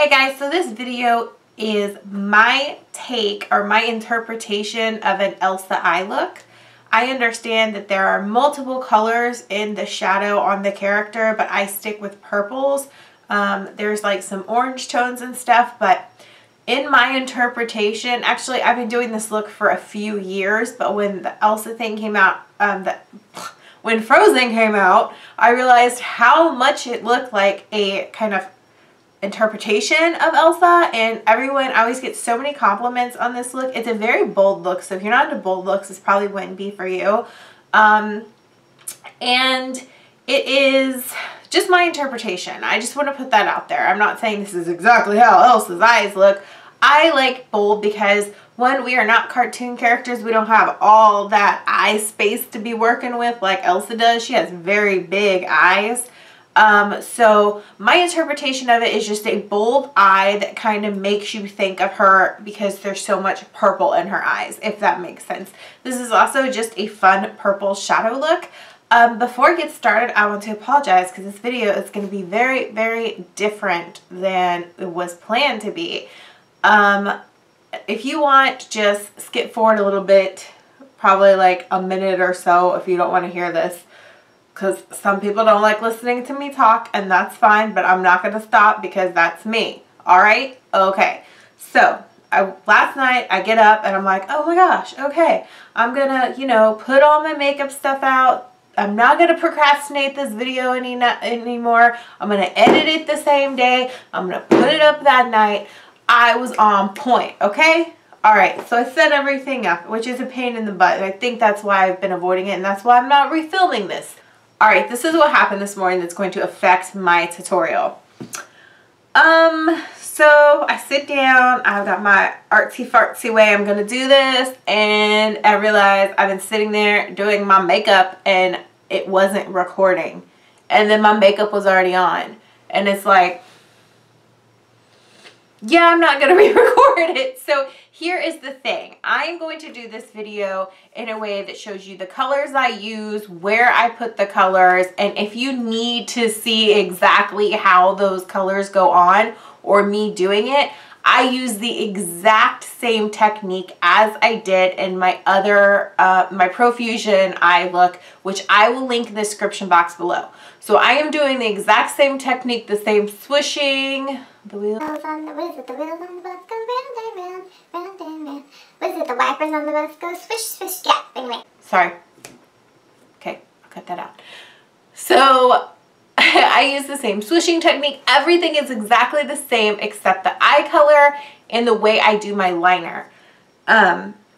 Hey guys, so this video is my take or my interpretation of an Elsa Eye Look. I understand that there are multiple colors in the shadow on the character, but I stick with purples. There's like some orange tones and stuff, but in my interpretation, actually I've been doing this look for a few years, but when the Elsa thing came out, when Frozen came out, I realized how much it looked like a kind of interpretation of Elsa, and I always get so many compliments on this look. It's a very bold look, so if you're not into bold looks, this probably wouldn't be for you. And it is just my interpretation. I just want to put that out there. I'm not saying this is exactly how Elsa's eyes look. I like bold because, one, we are not cartoon characters. We don't have all that eye space to be working with like Elsa does. She has very big eyes. So my interpretation of it is just a bold eye that kind of makes you think of her because there's so much purple in her eyes, if that makes sense. This is also just a fun purple shadow look. Before I get started, I want to apologize because this video is going to be very, very different than it was planned to be. If you want, just skip forward a little bit, probably like a minute or so if you don't want to hear this. Because some people don't like listening to me talk, and that's fine, but I'm not going to stop because that's me. Alright? Okay. So, last night I get up and I'm like, oh my gosh, okay. I'm going to, you know, put all my makeup stuff out. I'm not going to procrastinate this video anymore. I'm going to edit it the same day. I'm going to put it up that night. I was on point, okay? Alright, so I set everything up, which is a pain in the butt. And I think that's why I've been avoiding it, and that's why I'm not refilming this. Alright, this is what happened this morning that's going to affect my tutorial. So I sit down, I've got my artsy fartsy way I'm going to do this, and I realize I've been sitting there doing my makeup and it wasn't recording. And then my makeup was already on. And it's like, yeah, I'm not going to re-record it. So here is the thing. I'm going to do this video in a way that shows you the colors I use, where I put the colors, and if you need to see exactly how those colors go on or me doing it, I use the exact same technique as I did in my other, my Profusion Eye Look, which I will link in the description box below. So I am doing the exact same technique, the same swishing. The wheels on the, what is it? The wheels on the bus go round and round, round and round. What is it? The wipers on the bus go swish, swish. Yeah, anyway. Sorry. Okay, I'll cut that out. So I use the same swishing technique. Everything is exactly the same except the eye color and the way I do my liner.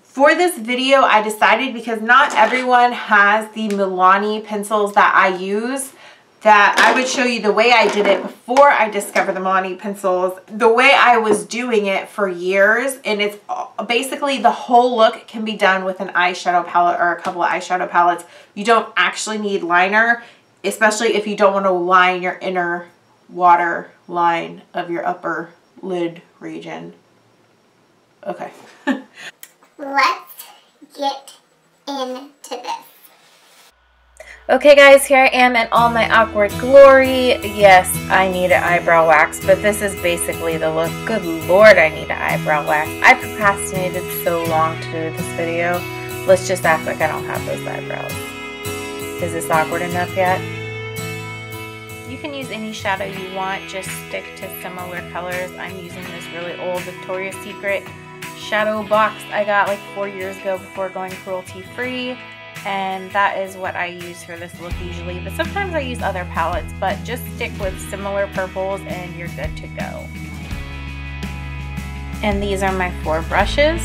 For this video, I decided, because not everyone has the Milani pencils that I use, that I would show you the way I did it before I discovered the Milani pencils, the way I was doing it for years. And it's basically the whole look can be done with an eyeshadow palette or a couple of eyeshadow palettes. You don't actually need liner, especially if you don't want to line your inner water line of your upper lid region. Okay. Let's get into this. Okay guys, here I am in all my awkward glory. Yes, I need an eyebrow wax, but this is basically the look. Good Lord, I need an eyebrow wax. I procrastinated so long to do this video. Let's just act like I don't have those eyebrows. Is this awkward enough yet? You can use any shadow you want, just stick to similar colors. I'm using this really old Victoria's Secret shadow box I got like 4 years ago before going cruelty free. And that is what I use for this look usually, but sometimes I use other palettes, but just stick with similar purples and you're good to go. And these are my 4 brushes.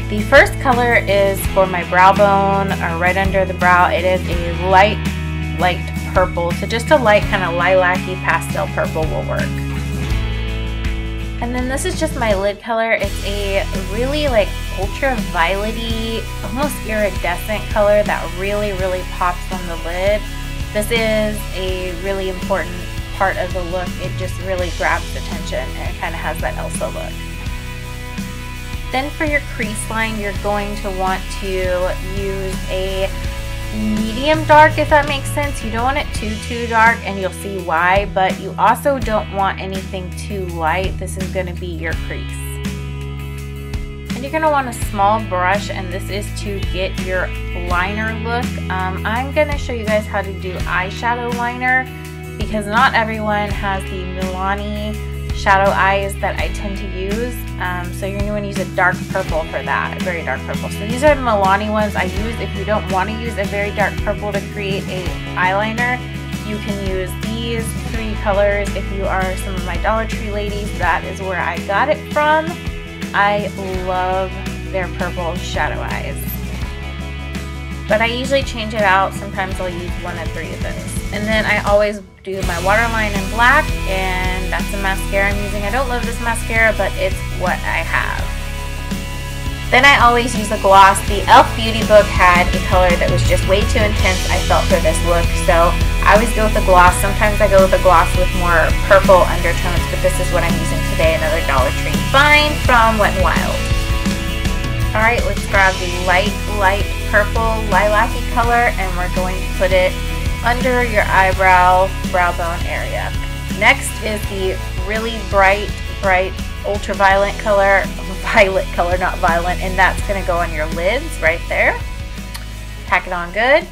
The first color is for my brow bone, or right under the brow. It is a light purple, so just a light kind of lilac-y pastel purple will work. And then this is just my lid color. It's a really like ultra violet-y, almost iridescent color that really, really pops on the lid. This is a really important part of the look. It just really grabs attention and it kind of has that Elsa look. Then for your crease line, you're going to want to use a medium dark, if that makes sense. You don't want it too dark, and you'll see why, but you also don't want anything too light. This is going to be your crease. And you're going to want a small brush, and this is to get your liner look. I'm going to show you guys how to do eyeshadow liner, because not everyone has the Milani shadow eyes that I tend to use. So you're going to want to use a dark purple for that, a very dark purple. So these are the Milani ones I use. If you don't want to use a very dark purple to create a eyeliner, you can use these 3 colors. If you are some of my Dollar Tree ladies, that is where I got it from. I love their purple shadow eyes. But I usually change it out. Sometimes I'll use 1 of 3 of those. And then I always do my waterline in black, and that's the mascara I'm using. I don't love this mascara, but it's what I have. Then I always use a gloss. The e.l.f. Beauty Book had a color that was just way too intense, I felt, for this look. So I always go with a gloss. Sometimes I go with a gloss with more purple undertones, but this is what I'm using today, another Dollar Tree Find from Wet n Wild. Alright, let's grab the light purple lilac-y color, and we're going to put it under your eyebrow, brow bone area. Next is the really bright ultraviolet color, violet color, not violent, and that's going to go on your lids right there. Pack it on good.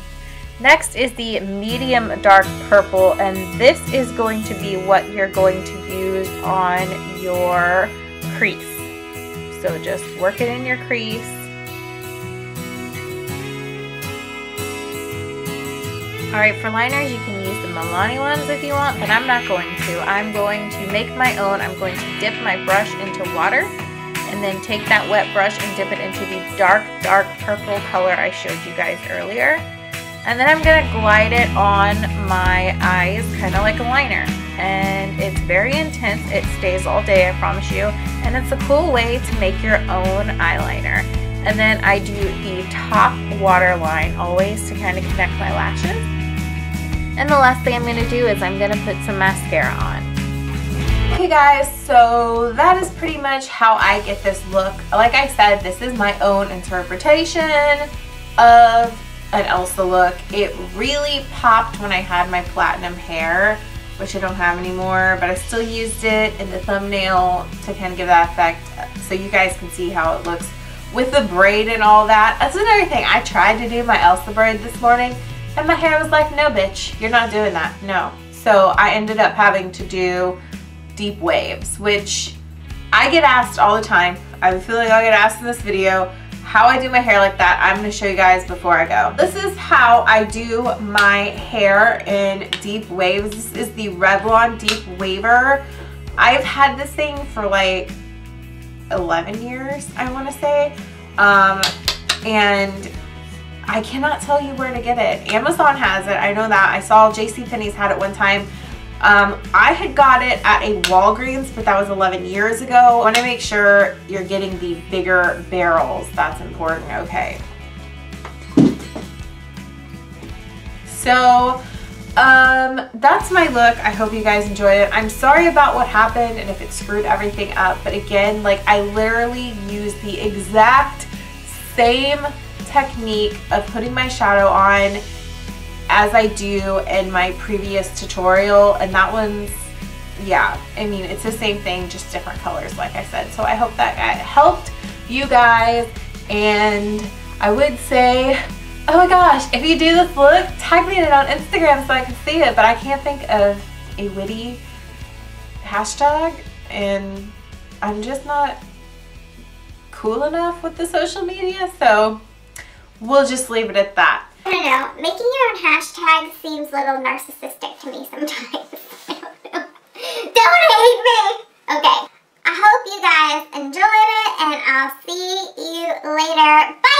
Next is the medium dark purple, and this is going to be what you're going to use on your crease. So just work it in your crease. Alright, for liners you can use the Milani ones if you want, but I'm not going to. I'm going to make my own. I'm going to dip my brush into water and then take that wet brush and dip it into the dark purple color I showed you guys earlier. And then I'm going to glide it on my eyes, kind of like a liner. And it's very intense. It stays all day, I promise you. And it's a cool way to make your own eyeliner. And then I do the top waterline always to kind of connect my lashes. And the last thing I'm going to do is I'm going to put some mascara on. Okay guys, so that is pretty much how I get this look. Like I said, this is my own interpretation of an Elsa look. It really popped when I had my platinum hair, which I don't have anymore, but I still used it in the thumbnail to kind of give that effect so you guys can see how it looks with the braid and all that. That's another thing. I tried to do my Elsa braid this morning and my hair was like, no bitch, you're not doing that, no. So I ended up having to do deep waves, which I get asked all the time. I feel like I'll get asked in this video how I do my hair like that. I'm going to show you guys before I go. This is how I do my hair in deep waves. This is the Revlon Deep Waver. I've had this thing for like 11 years, I want to say, and I cannot tell you where to get it. Amazon has it, I know that. I saw JCPenney's had it one time. I had got it at a Walgreens, but that was 11 years ago. I want to make sure you're getting the bigger barrels. That's important. Okay. So that's my look. I hope you guys enjoyed it. I'm sorry about what happened and if it screwed everything up, but again, like, I literally used the exact same technique of putting my shadow on as I do in my previous tutorial, and that one's, yeah, I mean, it's the same thing, just different colors, like I said. So I hope that helped you guys, and I would say, oh my gosh, if you do this look, tag me in it on Instagram so I can see it, but I can't think of a witty hashtag, and I'm just not cool enough with the social media, so we'll just leave it at that. I don't know, making your own hashtag seems a little narcissistic to me sometimes. I don't know. Don't hate me! Okay, I hope you guys enjoyed it, and I'll see you later. Bye!